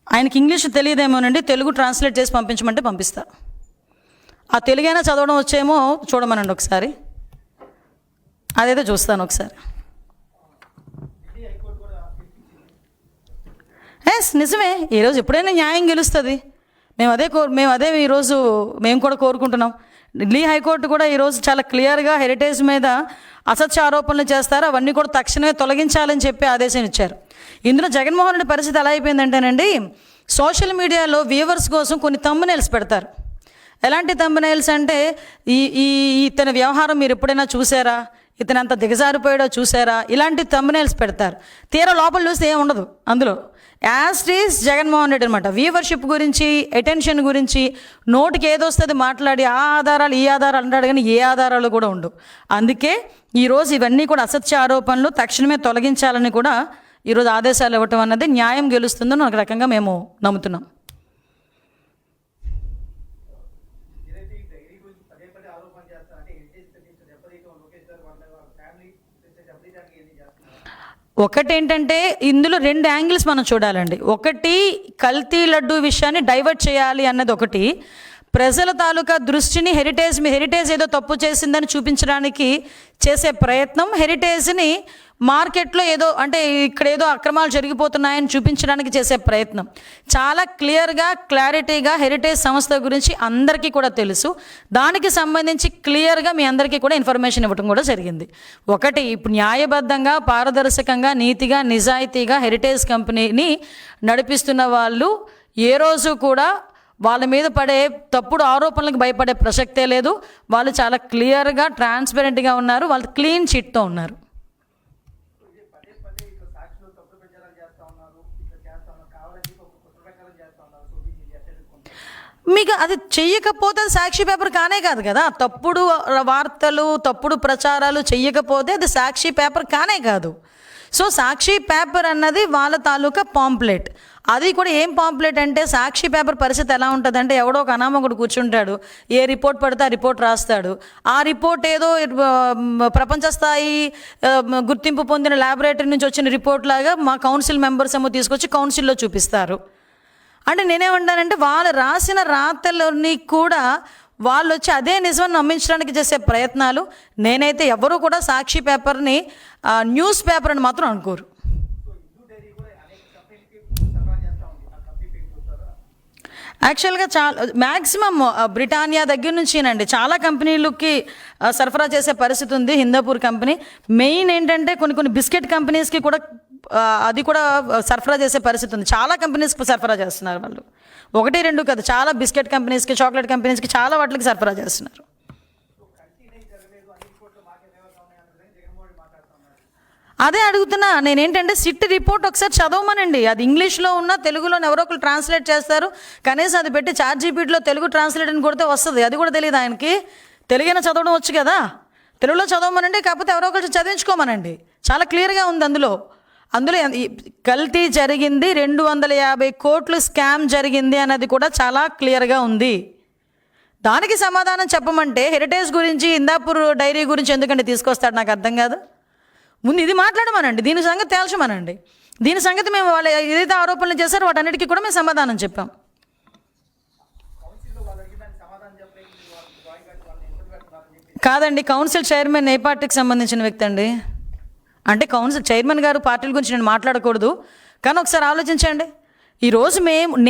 ఆయనకి English తెలియదేమోనండి, Telugu translate చేసి పంపించమంటే పంపిస్తా. ఆ తెలుగైనా చదవడం వచ్చేమో చూడమనండి ఒకసారి, అదైతే చూస్తాను ఒకసారి. ఎస్, నిజమే. ఈరోజు ఎప్పుడైనా న్యాయం గెలుస్తుంది. మేము అదే ఈరోజు మేము కూడా కోరుకుంటున్నాం. ఢిల్లీ హైకోర్టు కూడా ఈరోజు చాలా క్లియర్గా హెరిటేజ్ మీద అసత్య ఆరోపణలు చేస్తారు, అవన్నీ కూడా తక్షణమే తొలగించాలని చెప్పి ఆదేశం ఇచ్చారు. ఇందులో జగన్మోహన్ రెడ్డి పరిస్థితి ఎలా అయిపోయిందంటేనండి, సోషల్ మీడియాలో వ్యూవర్స్ కోసం కొన్ని థంబ్నెయిల్స్ పెడతారు. ఎలాంటి థంబ్నెయిల్స్ అంటే, ఇతని వ్యవహారం మీరు ఎప్పుడైనా చూసారా, ఇతను అంత దిగజారిపోయాడో చూసారా, ఇలాంటి థంబ్నెయిల్స్ పెడతారు. తీరా లోపల చూస్తే ఏం ఉండదు అందులో. యాజ్ ఈజ్ జగన్మోహన్ రెడ్డి అనమాట. వ్యూవర్షిప్ గురించి, అటెన్షన్ గురించి నోటికి ఏదొస్తుంది మాట్లాడి ఆ ఆధారాలు ఈ ఆధారాలు అంటాడు, కానీ ఏ ఆధారాలు కూడా ఉండవు. అందుకే ఈరోజు ఇవన్నీ కూడా అసత్య ఆరోపణలు తక్షణమే తొలగించాలని కూడా ఈరోజు ఆదేశాలు ఇవ్వటం అన్నది న్యాయం గెలుస్తుందని ఒక రకంగా మేము నమ్ముతున్నాం. ఒకటేంటంటే ఇందులో 2 యాంగిల్స్ మనం చూడాలండి. ఒకటి, కల్తీ లడ్డు విషయాన్ని డైవర్ట్ చేయాలి అన్నది ఒకటి. ప్రజల తాలూకా దృష్టిని హెరిటేజ్ ఏదో తప్పు చేసిందని చూపించడానికి చేసే ప్రయత్నం, హెరిటేజ్ని మార్కెట్లో ఏదో అంటే ఇక్కడ ఏదో అక్రమాలు జరిగిపోతున్నాయని చూపించడానికి చేసే ప్రయత్నం. చాలా క్లియర్గా, క్లారిటీగా హెరిటేజ్ సంస్థ గురించి అందరికీ కూడా తెలుసు. దానికి సంబంధించి క్లియర్గా మీ అందరికీ కూడా ఇన్ఫర్మేషన్ ఇవ్వడం కూడా జరిగింది. ఒకటి, ఇప్పుడు న్యాయబద్ధంగా, పారదర్శకంగా, నీతిగా, నిజాయితీగా హెరిటేజ్ కంపెనీని నడిపిస్తున్న వాళ్ళు ఏ రోజు కూడా వాళ్ళ మీద పడే తప్పుడు ఆరోపణలకు భయపడే ప్రసక్తే లేదు. వాళ్ళు చాలా క్లియర్గా, ట్రాన్స్పరెంట్గా ఉన్నారు. వాళ్ళు క్లీన్ చిట్తో ఉన్నారు. మీకు అది చెయ్యకపోతే సాక్షి పేపర్ కానే కాదు కదా. తప్పుడు వార్తలు, తప్పుడు ప్రచారాలు చెయ్యకపోతే అది సాక్షి పేపర్ కానే కాదు. సో సాక్షి పేపర్ అన్నది వాళ్ళ తాలూకా పాంప్లెట్. అది కూడా ఏం పాంప్లెట్ అంటే, సాక్షి పేపర్ పరిస్థితి ఎలా ఉంటుందంటే, ఎవడో ఒక అనామకుడు కూర్చుంటాడు, ఏ రిపోర్ట్ పడితే ఆ రిపోర్ట్ రాస్తాడు. ఆ రిపోర్ట్ ఏదో ప్రపంచ స్థాయి గుర్తింపు పొందిన ల్యాబొరేటరీ నుంచి వచ్చిన రిపోర్ట్ లాగా మా కౌన్సిల్ మెంబర్స్ ఏమో తీసుకొచ్చి కౌన్సిల్లో చూపిస్తారు. అంటే నేనేమంటానంటే, వాళ్ళు రాసిన రాతలని కూడా వాళ్ళు వచ్చి అదే నిజమని నమ్మించడానికి చేసే ప్రయత్నాలు. నేనైతే ఎవరు కూడా సాక్షి పేపర్ని న్యూస్ పేపర్ అని మాత్రం అనుకోరు. యాక్చువల్గా మ్యాక్సిమం బ్రిటానియా దగ్గర నుంచినండి చాలా కంపెనీలకి సరఫరా చేసే పరిస్థితి ఉంది. హిందాపూర్ కంపెనీ మెయిన్ ఏంటంటే కొన్ని బిస్కెట్ కంపెనీస్కి కూడా అది కూడా సరఫరా చేసే పరిస్థితి ఉంది. చాలా కంపెనీస్కి సరఫరా చేస్తున్నారు వాళ్ళు. 1-2 కాదు, చాలా బిస్కెట్ కంపెనీస్కి, చాక్లెట్ కంపెనీస్కి, చాలా వాటికి సరఫరా చేస్తున్నారు. అదే అడుగుతున్నా నేనేంటంటే, సిట్ రిపోర్ట్ ఒకసారి చదవమనండి. అది ఇంగ్లీష్లో ఉన్న, తెలుగులో ఎవరో ఒకరు ట్రాన్స్లేట్ చేస్తారు. కనీసం అది పెట్టి ChatGPTలో తెలుగు ట్రాన్స్లేట్ అని కొడితే వస్తుంది. అది కూడా తెలియదు ఆయనకి. తెలుగైనా చదవడం వచ్చు కదా, తెలుగులో చదవమనండి. కాకపోతే ఎవరో ఒకరు చదివించుకోమనండి. చాలా క్లియర్గా ఉంది అందులో కల్తీ జరిగింది, 250 కోట్లు స్కామ్ జరిగింది అన్నది కూడా చాలా క్లియర్గా ఉంది. దానికి సమాధానం చెప్పమంటే హెరిటేజ్ గురించి, హిందాపూర్ డైరీ గురించి ఎందుకంటే తీసుకొస్తాడు నాకు అర్థం కాదు. ముందు ఇది మాట్లాడమనండి, దీని సంగతి తేల్చమనండి. దీని సంగతి మేము వాళ్ళు ఏదైతే ఆరోపణలు చేశారో వాటన్నిటికీ కూడా మేము సమాధానం చెప్పాం. కాదండి, కౌన్సిల్ చైర్మన్ ఏ పార్టీకి సంబంధించిన వ్యక్తి అండి? అంటే కౌన్సిల్ చైర్మన్ గారు పార్టీల గురించి నేను మాట్లాడకూడదు, కానీ ఒకసారి ఆలోచించండి. ఈరోజు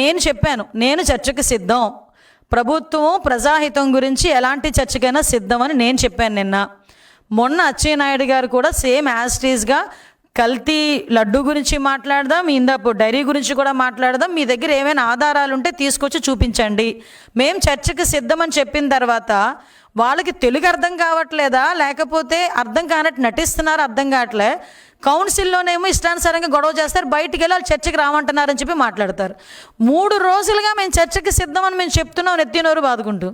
నేను చెప్పాను, నేను చర్చకు సిద్ధం, ప్రభుత్వం ప్రజాహితం గురించి ఎలాంటి చర్చకైనా సిద్ధం అని నేను చెప్పాను నిన్న. మొన్న అచ్చెన్నాయుడు గారు కూడా సేమ్ యాస్టీస్గా కల్తీ లడ్డు గురించి మాట్లాడదాం, హిందాపూర్ డైరీ గురించి కూడా మాట్లాడదాం, మీ దగ్గర ఏమైనా ఆధారాలు ఉంటే తీసుకొచ్చి చూపించండి, మేము చర్చకు సిద్ధమని చెప్పిన తర్వాత వాళ్ళకి తెలుగు అర్థం కావట్లేదా, లేకపోతే అర్థం కానట్టు నటిస్తున్నారు, అర్థం కావట్లే. కౌన్సిల్లోనేమో ఇష్టానుసారంగా గొడవ చేస్తారు, బయటికి వెళ్ళి వాళ్ళు చర్చకి రామంటున్నారని చెప్పి మాట్లాడతారు. 3 రోజులుగా మేము చర్చకి సిద్ధమని మేము చెప్తున్నాం నెత్తినోరు బాదుకుంటూ.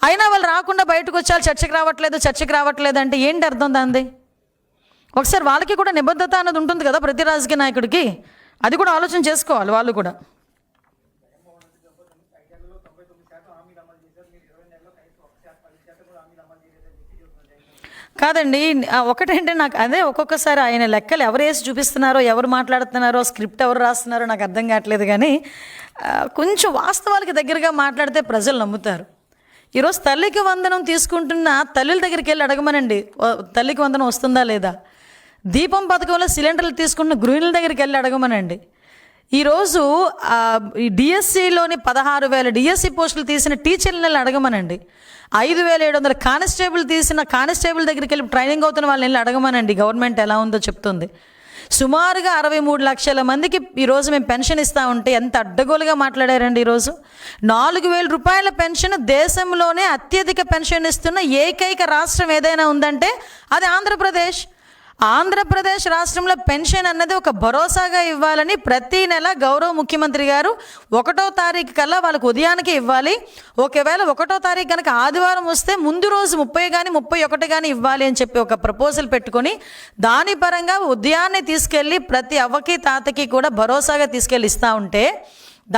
అయినా వాళ్ళు రాకుండా బయటకు వచ్చారు, చర్చకి రావట్లేదు అంటే ఏంటి అర్థం దాంది? ఒకసారి వాళ్ళకి కూడా నిబద్ధత అన్నది ఉంటుంది కదా ప్రతి రాజకీయ నాయకుడికి, అది కూడా ఆలోచన చేసుకోవాలి వాళ్ళు కూడా. కాదండి. ఒకటంటే నాకు అదే ఒక్కొక్కసారి ఆయన లెక్కలు ఎవరు వేసి చూపిస్తున్నారో, ఎవరు మాట్లాడుతున్నారో, స్క్రిప్ట్ ఎవరు రాస్తున్నారో నాకు అర్థం కావట్లేదు. కానీ కొంచెం వాస్తవాలకి దగ్గరగా మాట్లాడితే ప్రజలు నమ్ముతారు. ఈరోజు తల్లికి వందనం తీసుకుంటున్న తల్లుల దగ్గరికి వెళ్ళి అడగమనండి, తల్లికి వందనం వస్తుందా లేదా. దీపం పథకంలో సిలిండర్లు తీసుకుంటున్న గృహిణుల దగ్గరికి వెళ్ళి అడగమనండి. ఈరోజు ఈ డిఎస్సిలోని 16,000 డిఎస్సి పోస్టులు తీసిన టీచర్లను అడగమనండి. 5,700 కానిస్టేబుల్ తీసిన కానిస్టేబుల్ దగ్గరికి వెళ్ళి ట్రైనింగ్ అవుతున్న వాళ్ళని వెళ్ళి అడగమనండి. గవర్నమెంట్ ఎలా ఉందో చెప్తుంది. సుమారుగా 63 లక్షల మందికి ఈరోజు మేము పెన్షన్ ఇస్తూ ఉంటే ఎంత అడ్డగోలుగా మాట్లాడారండి. ఈరోజు 4,000 రూపాయల పెన్షన్ దేశంలోనే అత్యధిక పెన్షన్ ఇస్తున్న ఏకైక రాష్ట్రం ఏదైనా ఉందంటే అది ఆంధ్రప్రదేశ్. ఆంధ్రప్రదేశ్ రాష్ట్రంలో పెన్షన్ అన్నది ఒక భరోసాగా ఇవ్వాలని ప్రతీ నెల గౌరవ ముఖ్యమంత్రి గారు 1వ తారీఖు కల్లా వాళ్ళకు ఉదయానికి ఇవ్వాలి. ఒకవేళ 1వ తారీఖు కనుక ఆదివారం వస్తే ముందు రోజు 30 కానీ 31 కానీ ఇవ్వాలి అని చెప్పి ఒక ప్రపోజల్ పెట్టుకొని దాని పరంగా ఉదయాన్నే తీసుకెళ్ళి ప్రతి అవ్వకి తాతకి కూడా భరోసాగా తీసుకెళ్ళి ఇస్తూ ఉంటే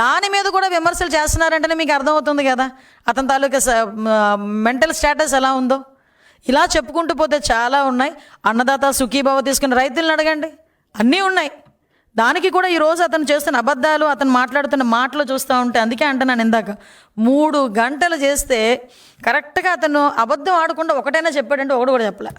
దాని మీద కూడా విమర్శలు చేస్తున్నారంటేనే మీకు అర్థమవుతుంది కదా అతని తాలూకా మెంటల్ స్టేటస్ ఎలా ఉందో. ఇలా చెప్పుకుంటూ పోతే చాలా ఉన్నాయి. అన్నదాత సుఖీభావ తీసుకున్న రైతులను అడగండి, అన్నీ ఉన్నాయి. దానికి కూడా ఈరోజు అతను చేస్తున్న అబద్ధాలు, అతను మాట్లాడుతున్న మాటలు చూస్తూ ఉంటే అందుకే అంటున్నాను ఇందాక 3 గంటలు చేస్తే కరెక్ట్గా అతను అబద్ధం ఆడకుండా ఒకటైనా చెప్పాడంటే ఒకటి కూడా చెప్పలే.